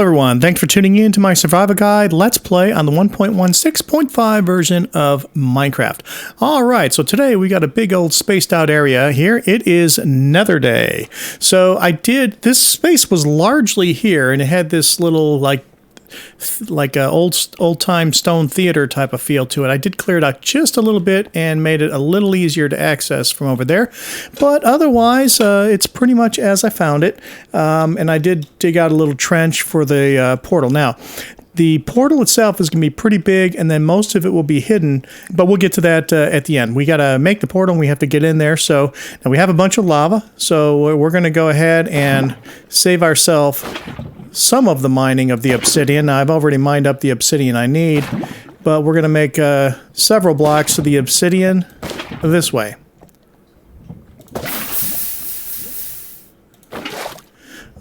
everyone, thanks for tuning in to my survival guide. Let's play on the 1.16.5 version of Minecraft. Alright, so today we got a big old spaced out area here. It is Nether Day. So this space was largely here and it had this little like a old time stone theater type of feel to it. I did clear it out just a little bit and made it a little easier to access from over there, but otherwise it's pretty much as I found it. And I did dig out a little trench for the portal. Now the portal itself is going to be pretty big, and then most of it will be hidden, but we'll get to that at the end. We got to make the portal and we have to get in there. So now we have a bunch of lava, so we're going to go ahead and save ourselves some of the mining of the obsidian. Now, I've already mined up the obsidian I need, but we're going to make several blocks of the obsidian this way.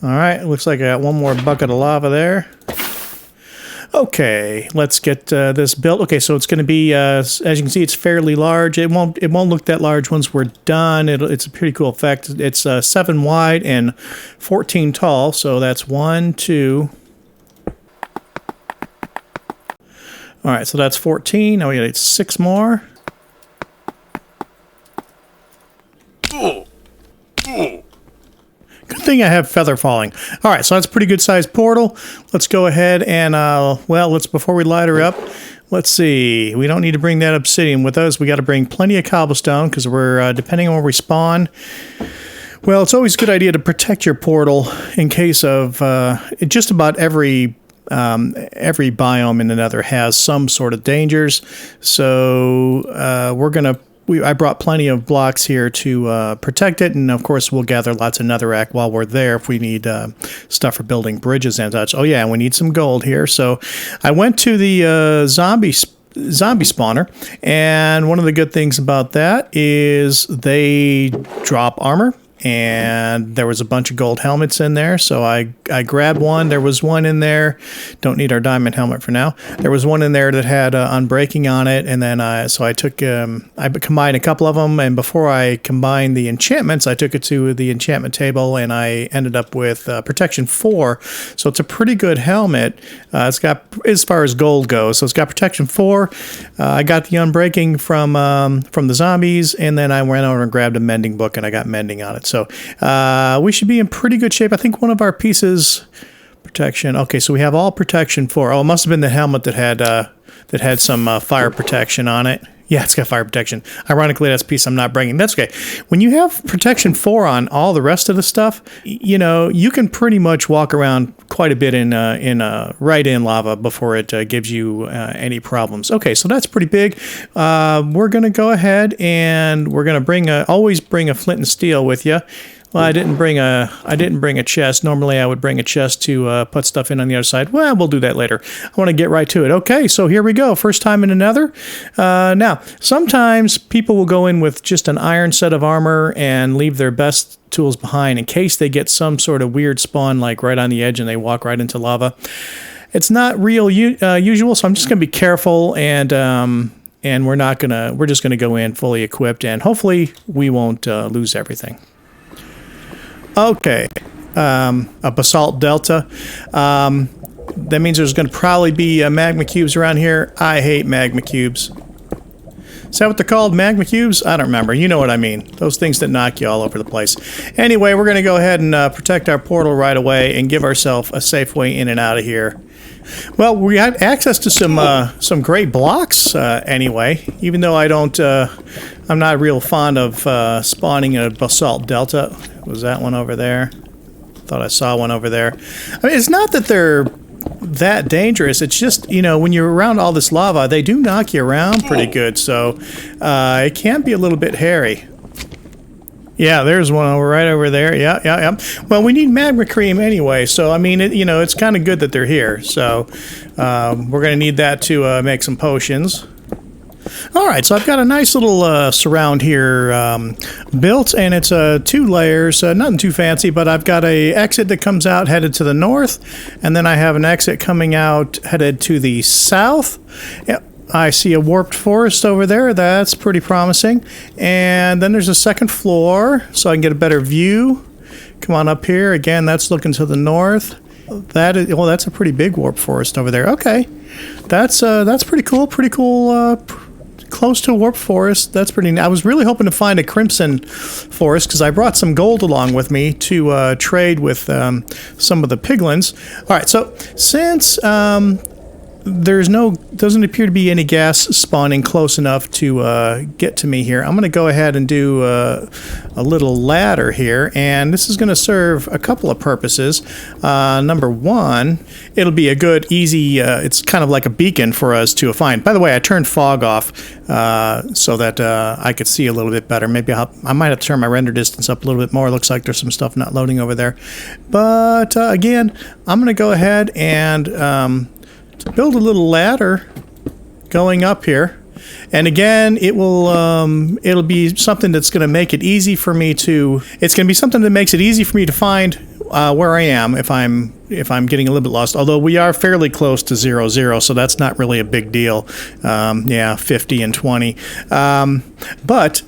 All right, looks like I got one more bucket of lava there. Okay, let's get this built. Okay, so it's going to be, as you can see, it's fairly large. It won't look that large once we're done. It's a pretty cool effect. It's 7 wide and 14 tall, so that's 1, 2. All right, so that's 14. Now we got 6 more. Good thing I have feather falling. All right, so that's a pretty good sized portal. Let's go ahead and, before we light her up, let's see. We don't need to bring that obsidian with us. We got to bring plenty of cobblestone because we're, depending on where we spawn. Well, it's always a good idea to protect your portal in case of, just about every biome in the Nether has some sort of dangers. So, I brought plenty of blocks here to protect it, and of course we'll gather lots of netherrack while we're there if we need stuff for building bridges and such. Oh yeah, we need some gold here. So I went to the zombie spawner, and one of the good things about that is they drop armor. And there was a bunch of gold helmets in there, so I grabbed one. There was one in there. Don't need our diamond helmet for now. There was one in there that had unbreaking on it, and then I combined a couple of them. And before I combined the enchantments, I took it to the enchantment table, and I ended up with protection 4. So it's a pretty good helmet. It's got, as far as gold goes, so it's got protection 4. I got the unbreaking from the zombies, and then I went over and grabbed a mending book, and I got mending on it. So we should be in pretty good shape. I think one of our pieces, protection. Okay, so we have all protection 4. Oh, it must have been the helmet that had some fire protection on it. Yeah, it's got fire protection. Ironically, that's a piece I'm not bringing. That's okay. When you have protection 4 on all the rest of the stuff, you know, you can pretty much walk around quite a bit in lava before it gives you any problems. Okay, so that's pretty big. We're going to go ahead and we're going to always bring a flint and steel with you. Well, I didn't bring a chest. Normally, I would bring a chest to put stuff in on the other side. Well, we'll do that later. I want to get right to it. Okay, so here we go. First time in the Nether. Now, sometimes people will go in with just an iron set of armor and leave their best tools behind in case they get some sort of weird spawn, like right on the edge, and they walk right into lava. It's not real usual, so I'm just going to be careful and we're just gonna go in fully equipped, and hopefully we won't lose everything. Okay, a basalt delta. That means there's going to probably be magma cubes around here. I hate magma cubes. Is that what they're called? Magma cubes? I don't remember. You know what I mean. Those things that knock you all over the place. Anyway, we're going to go ahead and protect our portal right away and give ourselves a safe way in and out of here. Well, we had access to some great blocks anyway, even though I'm not real fond of spawning a basalt delta. Was that one over there? Thought I saw one over there. I mean, it's not that they're that dangerous. It's just, you know, when you're around all this lava, they do knock you around pretty good, so it can be a little bit hairy. Yeah, there's one right over there. Yeah. Well, we need magma cream anyway, so I mean, it's kind of good that they're here. So we're going to need that to make some potions. All right, so I've got a nice little surround here built, and it's 2 layers, nothing too fancy, but I've got a exit that comes out headed to the north, and then I have an exit coming out headed to the south. Yep. I see a warped forest over there. That's pretty promising. And then there's a second floor, so I can get a better view. Come on up here. Again, that's looking to the north. That is, well, that's a pretty big warp forest over there. Okay, that's pretty cool. Pretty cool. Close to a warp forest. That's pretty. I was really hoping to find a crimson forest because I brought some gold along with me to trade with some of the piglins. All right, so since doesn't appear to be any gas spawning close enough to get to me here, I'm going to go ahead and do a little ladder here, and this is going to serve a couple of purposes. Number one, it'll be a good, easy, it's kind of like a beacon for us to find. By the way, I turned fog off so that I could see a little bit better. Maybe I might have to turn my render distance up a little bit more. It looks like there's some stuff not loading over there. But again, I'm going to go ahead and build a little ladder going up here, and again it'll be something that's going to make it easy for me to find where I am if I'm getting a little bit lost, although we are fairly close to 0, so that's not really a big deal. Yeah, 50 and 20, but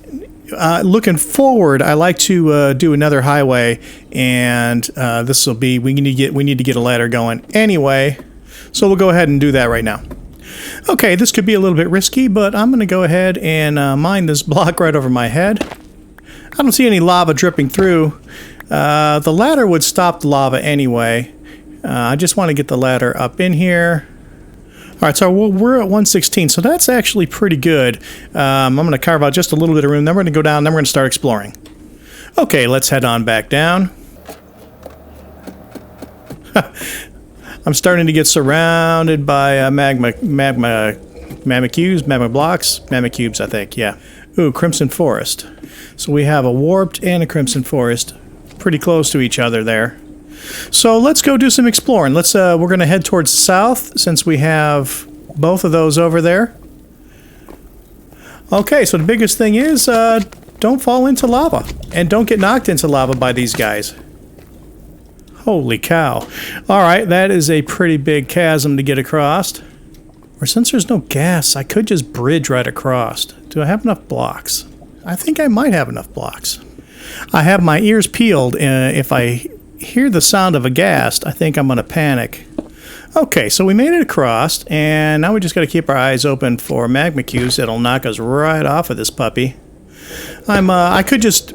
looking forward, I like to do another highway, and this will be, we need to get a ladder going anyway. So we'll go ahead and do that right now. Okay, this could be a little bit risky, but I'm going to go ahead and mine this block right over my head. I don't see any lava dripping through. The ladder would stop the lava anyway. I just want to get the ladder up in here. All right, so we're at 116, so that's actually pretty good. I'm going to carve out just a little bit of room, then we're going to go down, then we're going to start exploring. Okay, let's head on back down. I'm starting to get surrounded by magma cubes, magma blocks, magma cubes, I think, yeah. Ooh, crimson forest. So we have a warped and a crimson forest, pretty close to each other there. So let's go do some exploring. We're going to head towards the south since we have both of those over there. Okay, so the biggest thing is don't fall into lava and don't get knocked into lava by these guys. Holy cow. Alright, that is a pretty big chasm to get across. Or since there's no gas, I could just bridge right across. Do I have enough blocks? I think I might have enough blocks. I have my ears peeled. If I hear the sound of a ghast, I think I'm going to panic. Okay, so we made it across, and now we just got to keep our eyes open for magma cubes that'll knock us right off of this puppy. I could just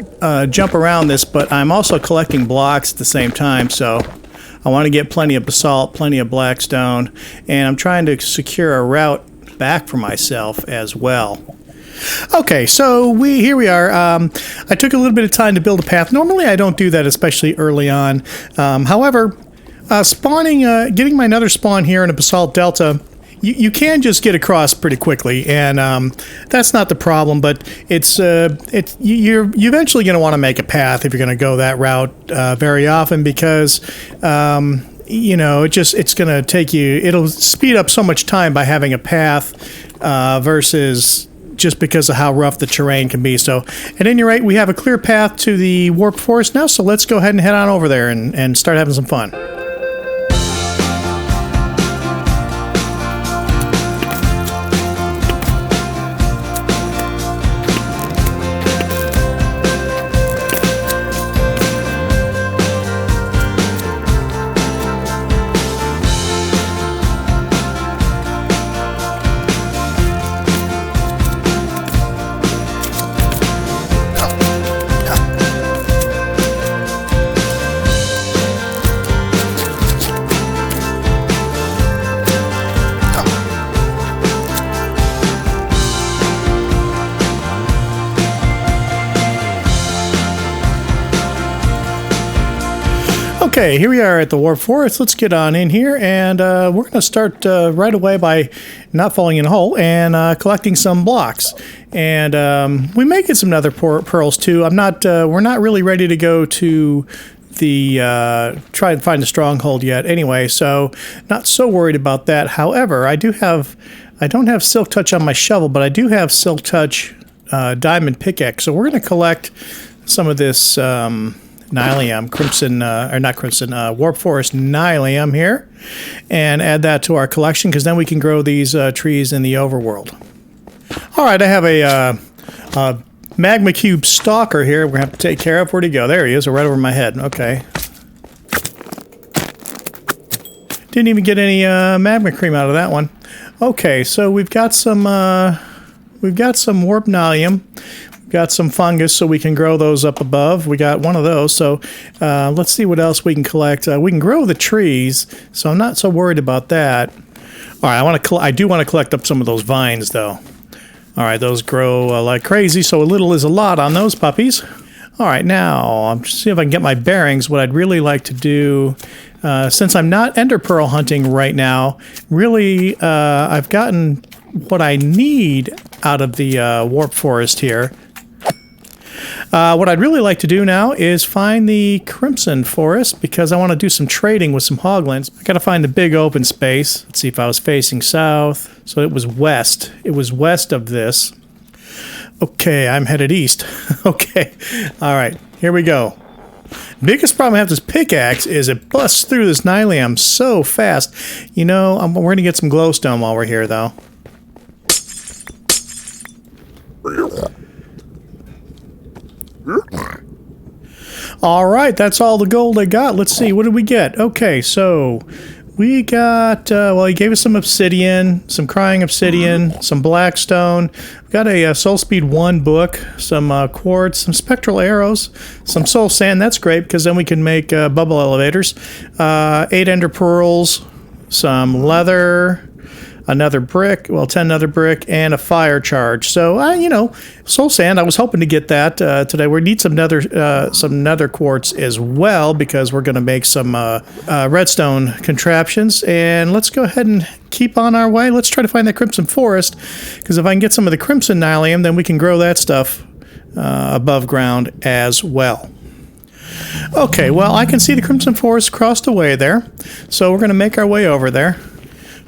jump around this, but I'm also collecting blocks at the same time, so I want to get plenty of basalt, plenty of black stone, and I'm trying to secure a route back for myself as well. Okay, so here we are. I took a little bit of time to build a path. Normally I don't do that, especially early on. However, getting my nether spawn here in a basalt delta, you can just get across pretty quickly, and that's not the problem. But you're eventually going to want to make a path if you're going to go that route very often, because you know, it's going to take you. It'll speed up so much time by having a path versus just because of how rough the terrain can be. So at any rate, we have a clear path to the warp forest now. So let's go ahead and head on over there and start having some fun. Okay, here we are at the warp forest. Let's get on in here, and we're going to start right away by not falling in a hole and collecting some blocks. And we may get some nether pearls too. We're not really ready to go to the try and find a stronghold yet. Anyway, so not so worried about that. However, I don't have silk touch on my shovel, but I do have silk touch diamond pickaxe. So we're going to collect some of this. Nylium, warp forest nylium here, and add that to our collection, because then we can grow these trees in the overworld. All right, I have a magma cube stalker here we're going to have to take care of. Where'd he go? There he is, right over my head. Okay. Didn't even get any magma cream out of that one. Okay, so we've got some warpnalium. We've got some fungus, so we can grow those up above. We got one of those, so let's see what else we can collect. We can grow the trees, so I'm not so worried about that. All right, I do want to collect up some of those vines, though. All right, those grow like crazy, so a little is a lot on those puppies. All right, now I'm just seeing if I can get my bearings. What I'd really like to do, since I'm not ender pearl hunting right now, really I've gotten what I need out of the warp forest here. What I'd really like to do now is find the Crimson Forest, because I want to do some trading with some hoglins. I got to find the big open space. Let's see if I was facing south. So it was west. It was west of this. Okay, I'm headed east. Okay, all right, here we go. Biggest problem I have with this pickaxe is it busts through this nylium so fast. You know, we're going to get some glowstone while we're here, though. All right, that's all the gold I got. Let's see, what did we get? Okay, so we got, well, he gave us some obsidian, some crying obsidian, some blackstone. We got a Soul Speed 1 book, some quartz, some spectral arrows, some soul sand. That's great, because then we can make bubble elevators. 8 ender pearls, some leather, another brick, well, 10 nether brick, and a fire charge. So, you know, soul sand, I was hoping to get that today. We need some nether quartz as well, because we're going to make some redstone contraptions. And let's go ahead and keep on our way. Let's try to find that Crimson Forest, because if I can get some of the Crimson Nylium, then we can grow that stuff above ground as well. Okay, well, I can see the Crimson Forest across the way there, so we're going to make our way over there.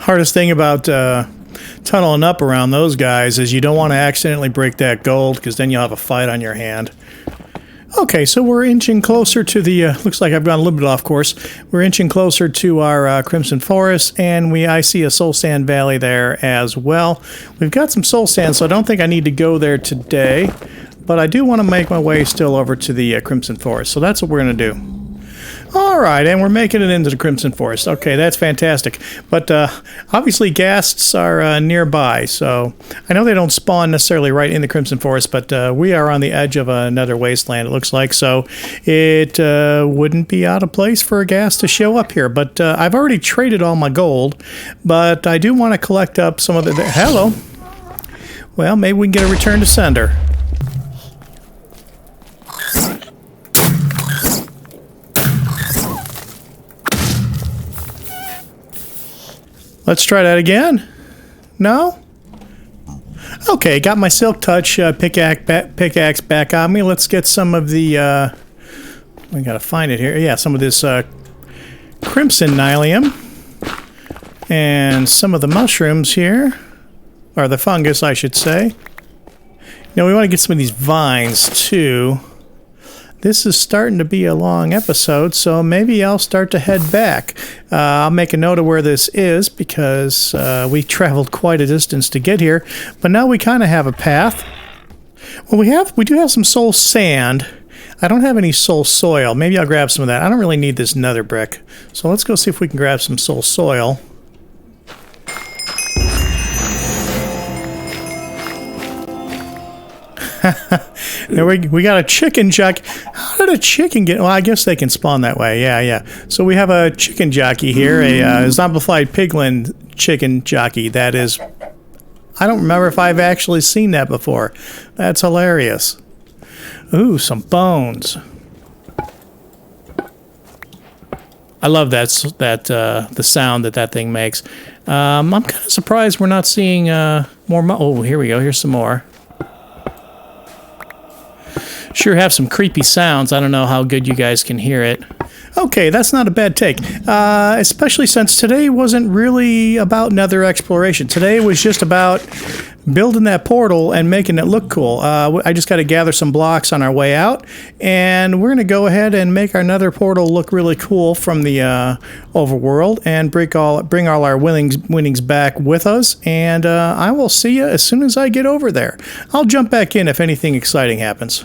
Hardest thing about tunneling up around those guys is you don't want to accidentally break that gold, because then you'll have a fight on your hand. Okay, so we're inching closer to the, looks like I've gone a little bit off course. We're inching closer to our Crimson Forest, and I see a soul sand valley there as well. We've got some soul sand, so I don't think I need to go there today, but I do want to make my way still over to the Crimson Forest, so that's what we're going to do. All right, and we're making it into the Crimson Forest. Okay, that's fantastic. But obviously ghasts are nearby, so I know they don't spawn necessarily right in the Crimson Forest, but we are on the edge of another wasteland, it looks like, so it wouldn't be out of place for a ghast to show up here. But I've already traded all my gold, but I do want to collect up some of the... Hello. Well, maybe we can get a return to sender. Let's try that again. No? Okay, got my Silk Touch pickaxe back on me. Let's get some of the... we gotta find it here. Yeah, some of this Crimson Nylium. And some of the mushrooms here. Or the fungus, I should say. Now, we want to get some of these vines, too. This is starting to be a long episode, so maybe I'll start to head back. I'll make a note of where this is, because we traveled quite a distance to get here. But now we kind of have a path. Well, we do have some soul sand. I don't have any soul soil. Maybe I'll grab some of that. I don't really need this nether brick. So let's go see if we can grab some soul soil. There we got a chicken jockey. How did a chicken get... Well, I guess they can spawn that way. Yeah. So we have a chicken jockey here, a zombified piglin chicken jockey. That is... I don't remember if I've actually seen that before. That's hilarious. Ooh, some bones. I love the sound that thing makes. I'm kind of surprised we're not seeing more... Oh, here we go. Here's some more. Sure have some creepy sounds. I don't know how good you guys can hear it. Okay, that's not a bad take. Especially since today wasn't really about nether exploration. Today was just about building that portal and making it look cool. I just got to gather some blocks on our way out, and we're going to go ahead and make our nether portal look really cool from the overworld, and bring all our winnings back with us, and I will see you as soon as I get over there. I'll jump back in if anything exciting happens.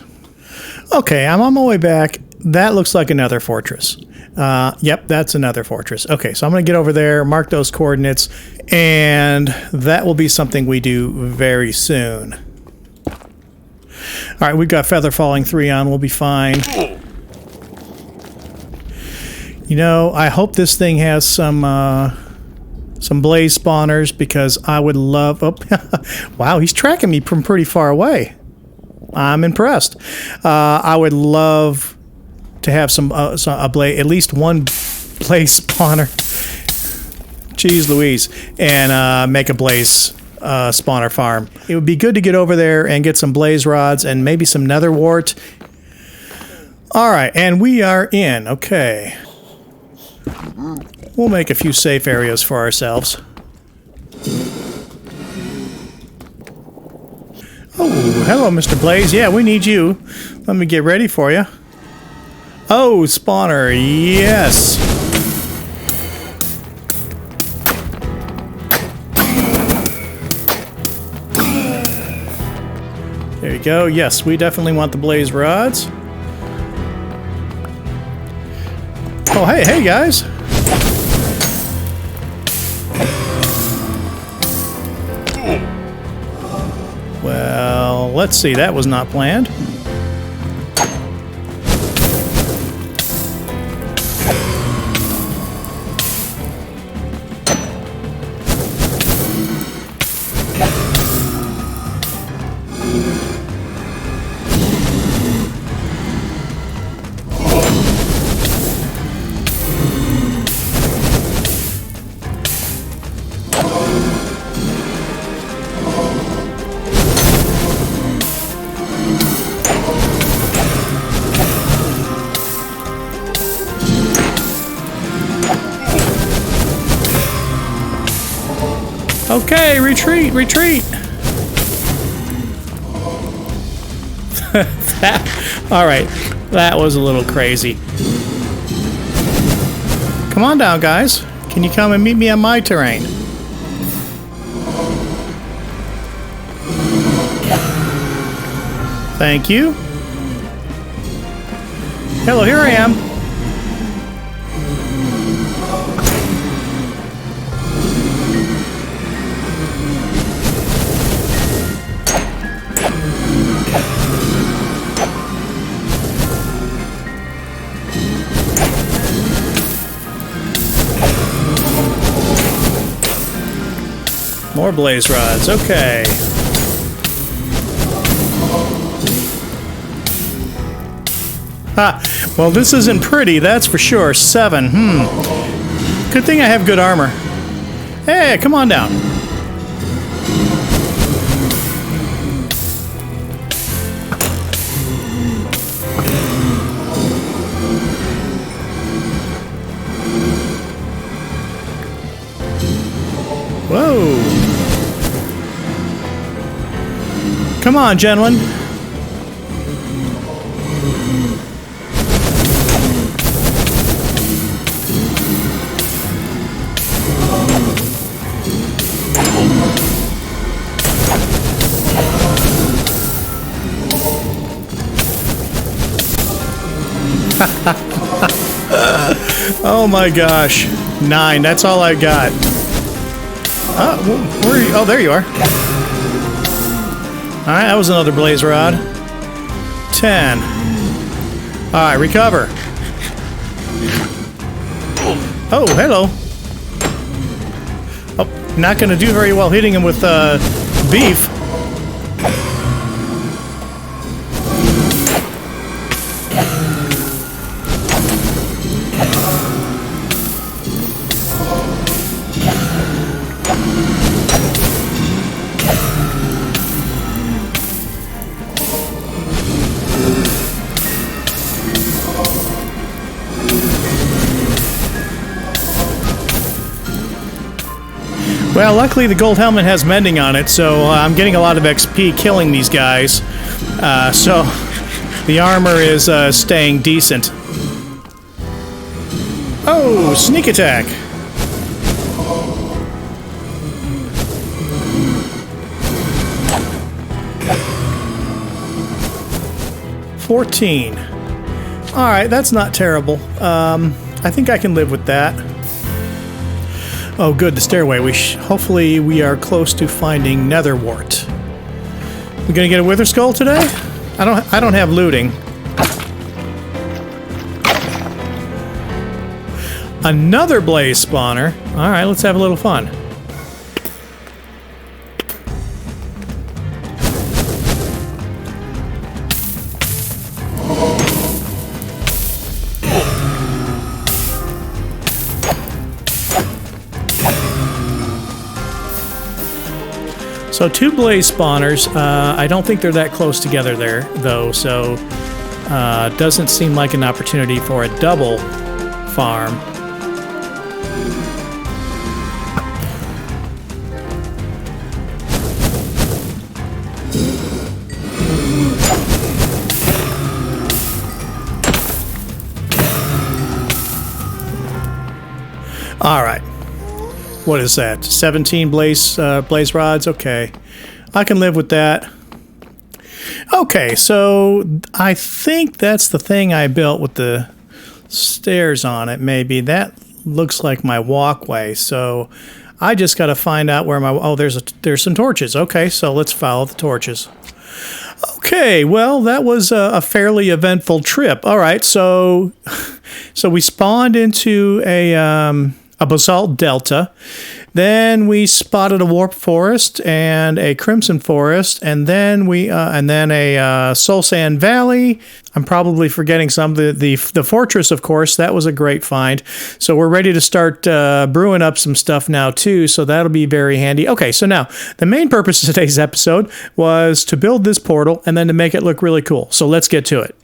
Okay, I'm on my way back. That looks like another fortress. Yep, that's another fortress. Okay, so I'm going to get over there, mark those coordinates, and that will be something we do very soon. All right, we've got Feather Falling 3 on. We'll be fine. You know, I hope this thing has some blaze spawners, because I would love... Oh, wow, he's tracking me from pretty far away. I'm impressed. I would love to have at least one blaze spawner. Jeez Louise. And make a blaze spawner farm. It would be good to get over there and get some blaze rods and maybe some nether wart. Alright, and we are in. Okay. We'll make a few safe areas for ourselves. Oh, hello, Mr. Blaze. Yeah, we need you. Let me get ready for you. Oh, spawner, yes. There you go. Yes, we definitely want the blaze rods. Oh, hey guys. Well, let's see. That was not planned. Okay, retreat, retreat. All right, that was a little crazy. Come on down, guys. Can you come and meet me on my terrain? Thank you. Hello, here I am. More blaze rods, okay. Ha! Well, this isn't pretty, that's for sure. 7, Good thing I have good armor. Hey, come on down. Whoa. Come on, gentlemen. Oh my gosh. 9, that's all I got. Where are you? Oh, there you are. Alright, that was another blaze rod. 10. Alright, recover. Oh, hello. Oh, not gonna do very well hitting him with beef. Well, luckily the gold helmet has mending on it, so I'm getting a lot of XP killing these guys. So the armor is staying decent. Oh, sneak attack! $14. Alright, that's not terrible. I think I can live with that. Oh, good, the stairway. Hopefully we are close to finding nether wart. We gonna get a wither skull today? I don't have looting. Another blaze spawner. All right, let's have a little fun. So 2 blaze spawners. I don't think they're that close together there, though, so doesn't seem like an opportunity for a double farm. All right. What is that? 17 blaze rods? Okay. I can live with that. Okay, so I think that's the thing I built with the stairs on it, maybe. That looks like my walkway, so I just got to find out where my... Oh, there's some torches. Okay, so let's follow the torches. Okay, well, that was a fairly eventful trip. All right, so we spawned into a basalt delta. Then we spotted a warp forest and a crimson forest, and then a soul sand valley. I'm probably forgetting some. The fortress, of course, that was a great find. So we're ready to start brewing up some stuff now too. So that'll be very handy. Okay, so now the main purpose of today's episode was to build this portal and then to make it look really cool. So let's get to it.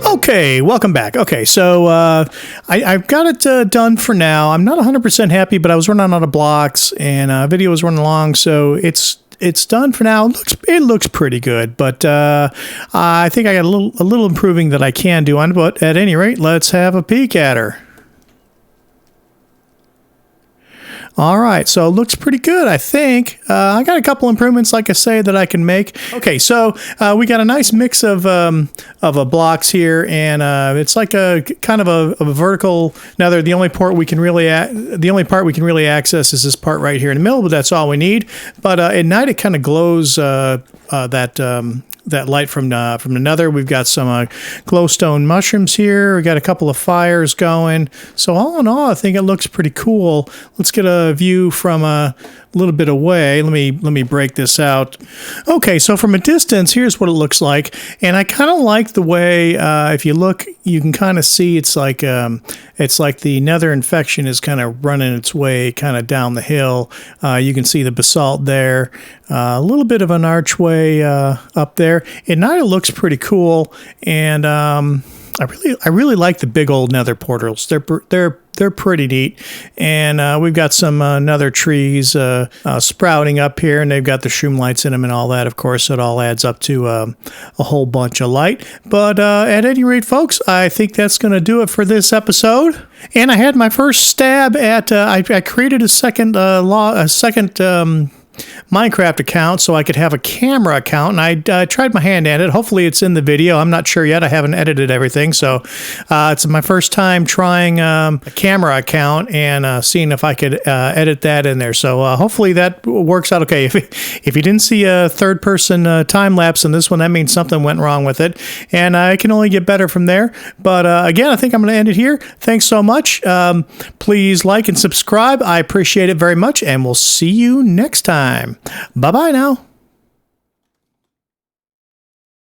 Okay, welcome back. Okay, so I've got it done for now. I'm not 100% happy, but I was running out of blocks, and video was running long, so it's done for now. It looks pretty good, but I think I got a little improving that I can do on it. But at any rate, let's have a peek at her. All right, so it looks pretty good, I think. I got a couple improvements, like I say, that I can make. Okay, so we got a nice mix of blocks here, and it's like a kind of a vertical. Now, the only part we can really access is this part right here in the middle, but that's all we need. But at night, it kind of glows that light from the nether. We've got some glowstone mushrooms here. We got a couple of fires going. So all in all, I think it looks pretty cool. Let's get a view from a little bit away. Let me break this out. Okay, so from a distance, here's what it looks like, and I kind of like the way if you look, you can kind of see it's like the nether infection is kind of running its way kind of down the hill. You can see the basalt there, a little bit of an archway up there. At night, it looks pretty cool, and I really like the big old nether portals. They're pretty neat, and we've got some nether trees sprouting up here, and they've got the shroom lights in them and all that. Of course, it all adds up to a whole bunch of light. But at any rate, folks, I think that's going to do it for this episode. And I had my first stab at I created a second Minecraft account so I could have a camera account, and I tried my hand at it. Hopefully it's in the video. I'm not sure yet. I haven't edited everything, so it's my first time trying a camera account and seeing if I could edit that in there. So hopefully that works out okay. If you didn't see a third-person time lapse in this one, that means something went wrong with it, and I can only get better from there. But again, I think I'm going to end it here. Thanks so much. Please like and subscribe. I appreciate it very much, and we'll see you next time. Bye-bye now.